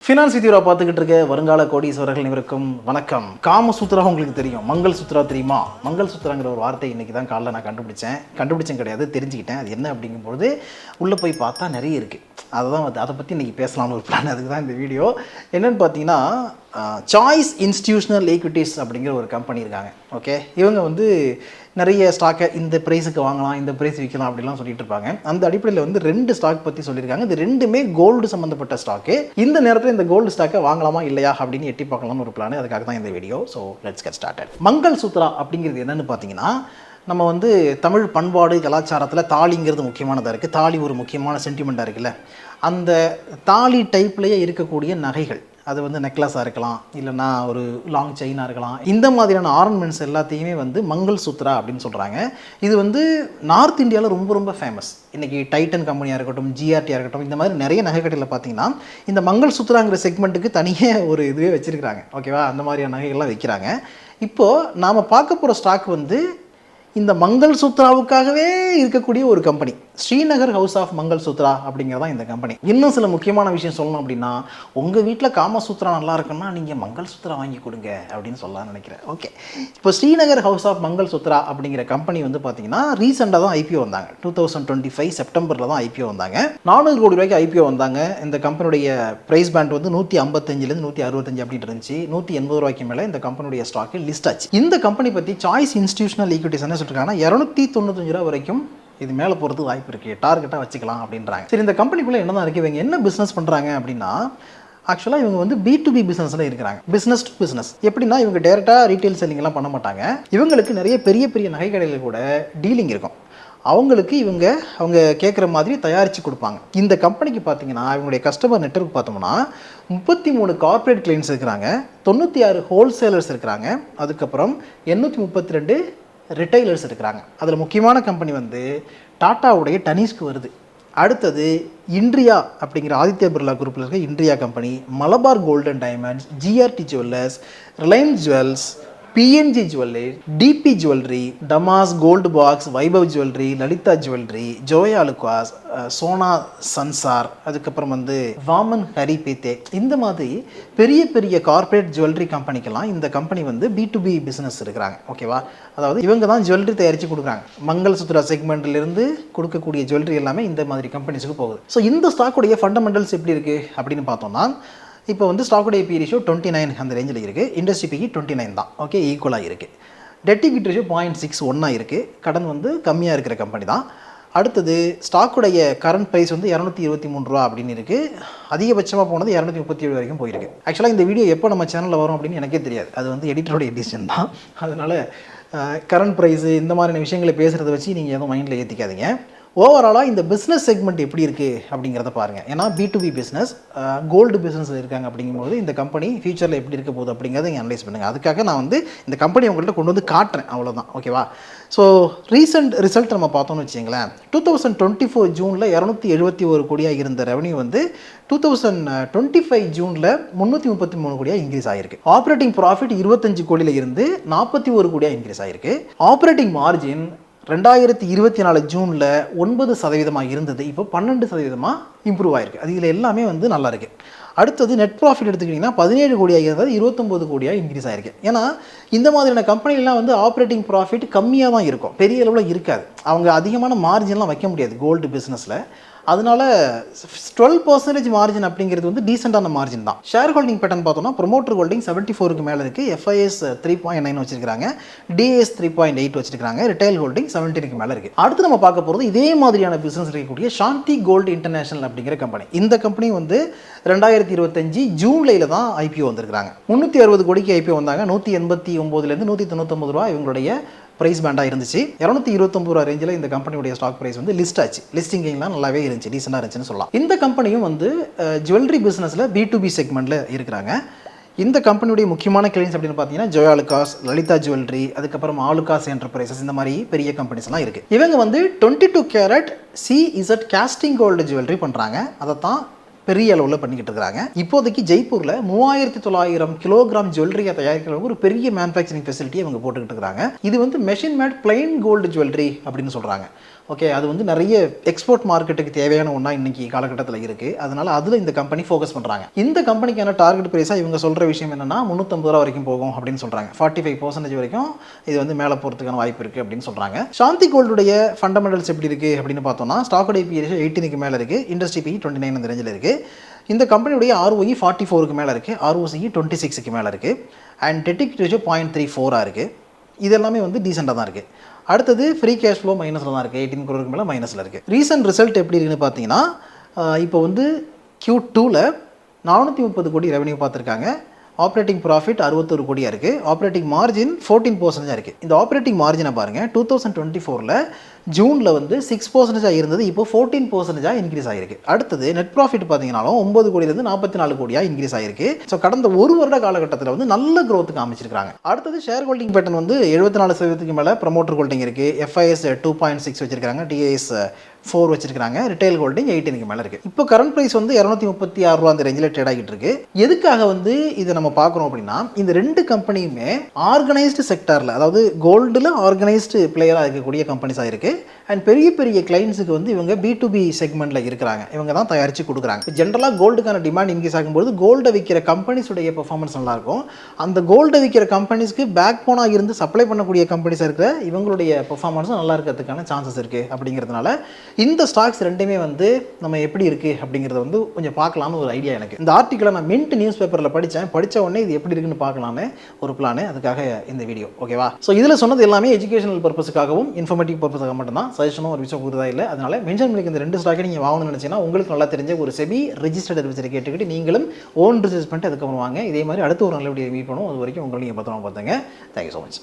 Finance வித்யூரா பார்த்துக்கிட்டு இருக்க வருங்கால கோடீஸ்வரர்கள் அனைவருக்கும் வணக்கம். காமசூத்ரா உங்களுக்கு தெரியும், மங்கள் சூத்ரா தெரியுமா? மங்கள் சூத்ராங்கிற ஒரு வார்த்தை இன்றைக்கி தான் காலைல நான் கண்டுபிடிச்சேன் கிடையாது, தெரிஞ்சுக்கிட்டேன். அது என்ன அப்படிங்கும்போது உள்ளே போய் பார்த்தா நிறைய இருக்குது. அதை பற்றி இன்றைக்கி பேசலாம்னு ஒரு பிளான். அதுக்கு தான் இந்த வீடியோ. என்னென்னு பார்த்தீங்கன்னா, சாய்ஸ் இன்ஸ்டிடியூஷனல் ஈக்விட்டிஸ் அப்படிங்கிற ஒரு கம்பெனி இருக்காங்க. ஓகே, இவங்க நிறைய ஸ்டாக்கை இந்த ப்ரைஸுக்கு வாங்கலாம், இந்த ப்ரைஸ் விற்கலாம் அப்படிலாம் சொல்லிட்டு இருப்பாங்க. அந்த அடிப்படையில் 2 ஸ்டாக் பற்றி சொல்லியிருக்காங்க. இது 2மே கோல்டு சம்மந்தப்பட்ட ஸ்டாக்கு. இந்த நேரத்தில் இந்த கோல்டு ஸ்டாக்கை வாங்கலாமா இல்லையா அப்படின்னு எட்டி பார்க்கலாம்னு ஒரு பிளான். அதுக்காக தான் இந்த video. So let's get started. Mangalsutra அப்படிங்கிறது என்னென்னு பார்த்தீங்கன்னா, நம்ம தமிழ் பண்பாடு கலாச்சாரத்தில் தாலிங்கிறது முக்கியமானதாக இருக்குது. தாலி ஒரு முக்கியமான சென்டிமெண்ட்டாக இருக்குல்ல. அந்த தாலி டைப்லேயே இருக்கக்கூடிய நகைகள், அது நெக்லஸாக இருக்கலாம், இல்லைனா ஒரு லாங் செயினாக இருக்கலாம். இந்த மாதிரியான ஆர்னமெண்ட்ஸ் எல்லாத்தையுமே மங்கள் சூத்ரா அப்படின்னு சொல்கிறாங்க. இது நார்த் இந்தியாவில் ரொம்ப ரொம்ப ஃபேமஸ். இன்றைக்கி டைட்டன் கம்பெனியாக இருக்கட்டும், ஜிஆர்டியாக இருக்கட்டும், இந்த மாதிரி நிறைய நகைக்கடையில் பார்த்தீங்கன்னா இந்த மங்கள் சூத்ராங்கிற செக்மெண்ட்டுக்கு தனியாக ஒரு இதுவே வச்சுருக்கிறாங்க. ஓகேவா, அந்த மாதிரியான நகைகள்லாம் வைக்கிறாங்க. இப்போது நாம் பார்க்க போகிற ஸ்டாக் இந்த மங்கள் சூத்ராவுக்காகவே இருக்கக்கூடிய ஒரு company, Srinagar house of mangalsutra அப்படிங்கிறதான் இந்த கம்பெனி. இன்னும் சில முக்கியமான விஷயம் சொல்லணும் அப்படின்னா, உங்கள் வீட்டில் காமசூத்ரா நல்லா இருக்குன்னா நீங்கள் மங்கள் சூத்ரா வாங்கி கொடுங்க அப்படின்னு சொல்லலாம்னு நினைக்கிறேன். ஓகே, இப்போ ஸ்ரீநகர் ஹவுஸ் ஆஃப் மங்கள் சூத்ரா அப்படிங்கிற கம்பெனி பார்த்தீங்கன்னா ரீசெண்டாக தான் ஐபிஓ வந்தாங்க. 2025 செப்டம்பரில் தான் ஐபிஓ வந்தாங்க. 400 கோடி ரூபாய்க்கு ஐபிஓ வந்தாங்க. இந்த கம்பெனியுடைய ப்ரைஸ் பேண்ட் 155 165 அப்படின்னு இருந்துச்சு. 180 ரூபாய்க்கு மேலே இந்த கம்பெனியுடைய ஸ்டாக்கு லிஸ்ட் ஆச்சு. இந்த கம்பெனி பற்றி சாய்ஸ் இன்ஸ்டிடியூஷனல் ஈக்விட்டிஸ் என்ன சொல்லியிருக்காங்கன்னா, 295 ரூபா வரைக்கும் இது மேலே போகிறது வாய்ப்பு இருக்குது, டார்கெட்டாக வச்சுக்கலாம் அப்படின்றாங்க. சரி, இந்த கம்பெனிக்குள்ளே என்ன தான் இருக்குது, இவங்க என்ன பிஸ்னஸ் பண்ணுறாங்க அப்படின்னா, ஆக்சுவலாக இவங்க B2B பிஸ்னஸில் இருக்கிறாங்க. Business to business. எப்படின்னா, இவங்க டேரெக்டாக ரீட்டைல் செல்லிங்லாம் பண்ண மாட்டாங்க. இவங்களுக்கு நிறைய பெரிய பெரிய நகை கடையில் கூட டீலிங் இருக்கும். அவங்களுக்கு அவங்க கேட்குற மாதிரி தயாரித்து கொடுப்பாங்க. இந்த கம்பெனிக்கு பார்த்தீங்கன்னா, இவங்களுடைய கஸ்டமர் நெட்வொர்க் பார்த்தோம்னா 33 கார்ப்பரேட் கிளைண்ட்ஸ் இருக்கிறாங்க, 96 ஹோல்சேலர்ஸ் இருக்கிறாங்க, அதுக்கப்புறம் 832 ரிட்டைலர்ஸ் இருக்கிறாங்க. அதில் முக்கியமான கம்பெனி டாட்டாவுடைய டனிஷ்க்கு வருது. அடுத்தது இன்ட்ரியா அப்படிங்கிற ஆதித்ய பிர்லா குரூப்பில் இருக்க Indriya company, Malabar golden diamonds, GRT jewellers, Reliance jewels, PNG jewellery, TB jewellery, Damas gold box, Vaibhav jewellery, Lalitha jewellery, Joyalukkas, Sona Sansar, அதுக்கப்புறம் வாமன் ஹரி பேத்தே, இந்த மாதிரி பெரிய பெரிய கார்ப்பரேட் ஜுவல்லரி கம்பெனிக்கெல்லாம் இந்த கம்பெனி B2B பிஸ்னஸ் இருக்கிறாங்க. ஓகேவா, அதாவது இவங்க தான் ஜுவல்லரி தயாரித்து கொடுக்குறாங்க. மங்கள் சூத்ரா செக்மெண்ட்லேருந்து கொடுக்கக்கூடிய ஜுவல்லரி எல்லாமே இந்த மாதிரி கம்பெனிஸுக்கு போகுது. ஸோ இந்த ஸ்டாக்குடைய ஃபண்டமெண்டல்ஸ் எப்படி இருக்குது அப்படின்னு பார்த்தோம்னா, இப்போ ஸ்டாக்குடைய பி ரேஷியோ 29 அந்த ரேஞ்சில் இருக்குது. இண்டஸ்ட்ரி பிக்கு 29 தான். ஓகே, ஈக்குவலாக இருக்குது. டெட் ஈக்விட்டி ரேஷியோ 0.61 இருக்குது. கடன் கம்மியாக இருக்கிற கம்பெனி தான். அடுத்தது ஸ்டாக்குடைய கரண்ட் ப்ரைஸ் 223 ரூபா அப்படின்னு இருக்குது. அதிகபட்சமாக போனது 237 வரைக்கும் போயிருக்கு. ஆக்சுவலாக இந்த வீடியோ எப்போ நம்ம சேனலில் வரும் அப்படின்னு எனக்கே தெரியாது. அது எடிட்டரோடைய டிசிஷன் தான். அதனால் கரண்ட் ப்ரைஸு இந்த மாதிரியான விஷயங்களை பேசுகிறத வச்சு நீங்கள் எதுவும் மைண்டில் ஏற்றிக்காதீங்க. ஓவராலாக இந்த பிஸ்னஸ் செக்மெண்ட் எப்படி இருக்குது அப்படிங்கிறத பாருங்கள். ஏன்னா B2B பிஸ்னஸ், கோல்டு பிஸ்னஸில் இருக்காங்க. அப்படிங்கும்போது இந்த கம்பெனி ஃபியூச்சரில் எப்படி இருக்க போகுது அப்படிங்கிறத நீங்கள் அனலைஸ் பண்ணுங்கள். அதுக்காக நான் இந்த கம்பெனி உங்கள்கிட்ட கொண்டு காட்டுறேன், அவ்வளோதான். ஓகேவா, ஸோ ரீசெண்ட் ரிசல்ட் நம்ம பார்த்தோம்னு வச்சிங்களேன், 2024 ஜூனில் 271 கோடியாக இருந்த ரெவன்யூ 2025 ஜூனில் 333 கோடியாக இன்க்ரீஸ் ஆகிருக்கு. ஆப்ரேட்டிங் ப்ராஃபிட் 25 கோடியில் இருந்து 41 கோடியாக இன்க்ரீஸ் ஆகிருக்கு. ஆப்ரேட்டிங் மார்ஜின் 2024 ஜூனில் 9% இருந்தது, இப்போ 12% இம்ப்ரூவ் ஆகிருக்கு. அது இதில் எல்லாமே நல்லா இருக்குது. அடுத்தது நெட் ப்ராஃபிட் எடுத்துக்கிட்டிங்கன்னா 17 கோடியாக இருந்தது, 29 கோடியாக இன்க்ரீஸ் ஆகிருக்கு. ஏன்னா இந்த மாதிரியான கம்பெனிலாம் ஆப்ரேட்டிங் ப்ராஃபிட் கம்மியாக தான் இருக்கும், பெரிய அளவில் இருக்காது. அவங்க அதிகமான மார்ஜின்லாம் வைக்க முடியாது கோல்டு பிஸ்னஸில். அதனால 12% மார்ஜின் அப்படிங்கிறது டீசெண்டான மார்ஜின் தான். ஷேர் ஹோல்டிங் பேட்டர்ன் பார்த்தோம்னா, ப்ரொமோட்டர் ஹோல்டிங் 74க்கு மேலே இருக்குது, FIS 3.9 வச்சிருக்காங்க, DAS 3.8 வச்சிருக்காங்க, ரிட்டைல் ஹோல்டிங் 17க்கு மேலே இருக்குது. அடுத்து நம்ம பார்க்க போகிறது இதே மாதிரியான பிஸ்னஸ் இருக்கக்கூடிய சாந்தி கோல்டு இன்டர்நேஷனல் அப்படிங்கிற கம்பெனி. இந்த கம்பெனி 2025 ஜூலையில் தான் ஐபிஓ வந்திருக்காங்க. 360 கோடிக்கு ஐபிஓ வந்தாங்க. 189லேருந்து 199 ரூபா இவங்களுடைய ப்ரைஸ் பேண்டாக இருந்துச்சு. 229 ரூபா ரேஞ்சில் இந்த கம்பெனியுடைய ஸ்டாக் ப்ரைஸ் லிஸ்ட் ஆச்சு. லிஸ்டிங்லாம் நல்லாவே இருந்துச்சு, டீசெண்டாக இருந்துச்சுன்னு சொல்லலாம். இந்த கம்பெனியும் ஜுவல்லரி பிஸ்னஸில் B2B செக்மெண்ட்டில் இருக்கிறாங்க. இந்த கம்பெனியுடைய முக்கியமான கிளைண்ட்ஸ் அப்படின்னு பார்த்தீங்கன்னா ஜோயா லுகாஸ், லலிதா ஜுவல்லரி, அதுக்கப்புறம் ஆலுகாஸ் என்டர்பிரைசஸ், இந்த மாதிரி பெரிய கம்பெனிஸ்லாம் இருக்குது. இவங்க 22 carat CZ casting gold jewellery பண்ணுறாங்க. அதை தான் பெரிய அளவில் பண்ணிக்கிட்டு இருக்காங்க. இப்போதைக்கு ஜெய்ப்பூரில் 3900 கிலோகிராம் ஜுவல்லரியை தயாரிக்கிற ஒரு பெரிய மேனுஃபேக்சரிங் ஃபெசிலிட்டி அவங்க போட்டுக்கிட்டு இருக்காங்க. இது வந்து machine made plain gold jewellery அப்படின்னு சொல்கிறாங்க. ஓகே, அது வந்து நிறைய எக்ஸ்போர்ட் மார்க்கெட்டுக்கு தேவையான ஒன்றா இன்றைக்கி காலகட்டத்தில் இருக்குது. அதனால் அதில் இந்த கம்பெனி ஃபோக்கஸ் பண்ணுறாங்க. இந்த கம்பெனிக்கான டார்கெட் ப்ரைஸாக இவங்க சொல்கிற விஷயம் என்னென்னா 350 ரூபா வரைக்கும் போகும் அப்படின்னு சொல்கிறாங்க. 45% வரைக்கும் இது வந்து மேலே போகிறதுக்கான வாய்ப்பு இருக்குது அப்படின்னு சொல்கிறாங்க. சாந்தி கோல்டுடைய ஃபண்டமெண்டல்ஸ் எப்படி இருக்குது அப்படின்னு பார்த்தோம்னா, ஸ்டாக் PE 18க்கு மேலே இருக்குது, இண்டஸ்ட்ரி PE 29 அந்த ரேஞ்சில் இருக்குது. இந்த கம்பெனியுடைய ROE 44க்கு மேலே இருக்குது, ROCE 26க்கு மேலே இருக்குது, அண்ட் டெட் ஈக்விட்டி ரேஷியோ 0.34 இருக்குது. இது எல்லாமே வந்து டீசெண்டாக தான் இருக்குது. அடுத்தது ஃப்ரீ கேஷ் ஃப்ளோ மைனஸில் தான் இருக்குது, 18 crore மேலே மைனஸில் இருக்குது. ரீசன்ட் ரிசல்ட் எப்படி இருக்குன்னு பார்த்தீங்கன்னா, இப்போ வந்து Q2ல் 430 கோடி ரெவன்யூ பார்த்துருக்காங்க. ஆப்ரேட்டிங் ப்ராஃபிட் 61 கோடியாக இருக்குது. ஆப்ரேட்டிங் மார்ஜின் 14% இருக்குது. இந்த ஆப்ரேட்டிங் மார்ஜினை பாருங்கள், 2024ல் ஜூனில் வந்து 6% இருந்தது, இப்போ 14% இன்க்ரீஸ் ஆகிருக்கு. அடுத்தது நெட் ப்ராஃபிட் பார்த்தீங்கன்னாலும் 9 கோடியிலேருந்து 44 கோடியாக இன்க்ரீஸ் ஆகிருக்கு. ஸோ கடந்த ஒரு வருட காலகட்டத்தில் வந்து நல்ல growth காமிச்சிருக்காங்க. அடுத்தது ஷேர் ஹோல்டிங் பேட்டர்ன் வந்து 74% மேலே ப்ரமோட்டர் ஹோல்டிங் இருக்குது, FIS 2.6 வச்சிருக்காங்க, DIS 4 வச்சிருக்காங்க, ரிட்டைல் ஹோல்டிங் 18க்கு மேலே இருக்குது. இப்போ கரண்ட் ப்ரைஸ் வந்து 236 ரூபா அந்த ரேஞ்சில் ட்ரேட் ஆகிட்டு இருக்கு. எதுக்காக வந்து இதை நம்ம பார்க்குறோம் அப்படின்னா, இந்த ரெண்டு கம்பெனியுமே ஆர்கனைஸ்டு செக்டாரில், அதாவது கோல்டில் ஆர்கனைஸ்டு பிளேயராக இருக்கக்கூடிய கம்பெனிஸாக இருக்குது. அண்ட் பெரிய பெரிய கிளைண்ட்ஸுக்கு வந்து இவங்க B2B செக்மெண்ட்டில் இருக்கிறாங்க, இவங்க தான் தயாரித்து கொடுக்குறாங்க. ஜென்ரலாக கோல்டுக்கான டிமாண்ட் இன்க்ரீஸ் ஆகும்போது கோல்டை விற்கிற கம்பெனிஸுடைய பெர்ஃபார்மன்ஸ் நல்லாயிருக்கும். அந்த கோல்டை விற்கிற கம்பெனிஸ்க்கு பேக் போனாக இருந்து சப்ளை பண்ணக்கூடிய கம்பெனிஸாக இருக்கிற இவங்களுடைய பெர்ஃபார்மன்ஸும் நல்லா இருக்கிறதுக்கான சான்சஸ் இருக்குது. அப்படிங்கிறதுனால இந்த ஸ்டாக்ஸ் ரெண்டுமே வந்து நம்ம எப்படி இருக்குது அப்படிங்கிறத வந்து கொஞ்சம் பார்க்கலான்னு ஒரு ஐடியா எனக்கு. இந்த ஆர்டிக்கலை நான் மின்ட் நியூஸ் பேப்பரில் படித்த உடனே இது எப்படி இருக்குன்னு பார்க்கலான்னு ஒரு பிளான், அதுக்காக இந்த வீடியோ. ஓகேவா? ஸோ இதில் சொன்னது எல்லாமே எஜுகேஷனல் பர்பஸுக்காகவும் இன்ஃபர்மேட்டிவ் பர்பஸுக்காக மட்டும்தான், சஜஷனும் ஒரு விஷயம் கொடுத்ததா இல்லை. அதனால் மென்ஷன் பண்ணிக்க இந்த ரெண்டு ஸ்டாக்கை நீங்கள் வாங்கணும்னு நினச்சிங்கன்னா உங்களுக்கு நல்லா தெரிஞ்ச ஒரு செபி ரெஜிஸ்டர்ட் அட்வைசரை கேட்டுக்கிட்டு நீங்களும் ஓன் ரிசர்ச் பண்ணிட்டு அதுக்கப்புறம் வாங்க. இதே மாதிரி அடுத்த ஒரு நல்ல வீடியோ மீட் பண்ணுவோம். அது வரைக்கும் உங்களை நீங்கள் பத்திரமா பார்த்துங்க. Thank you so much.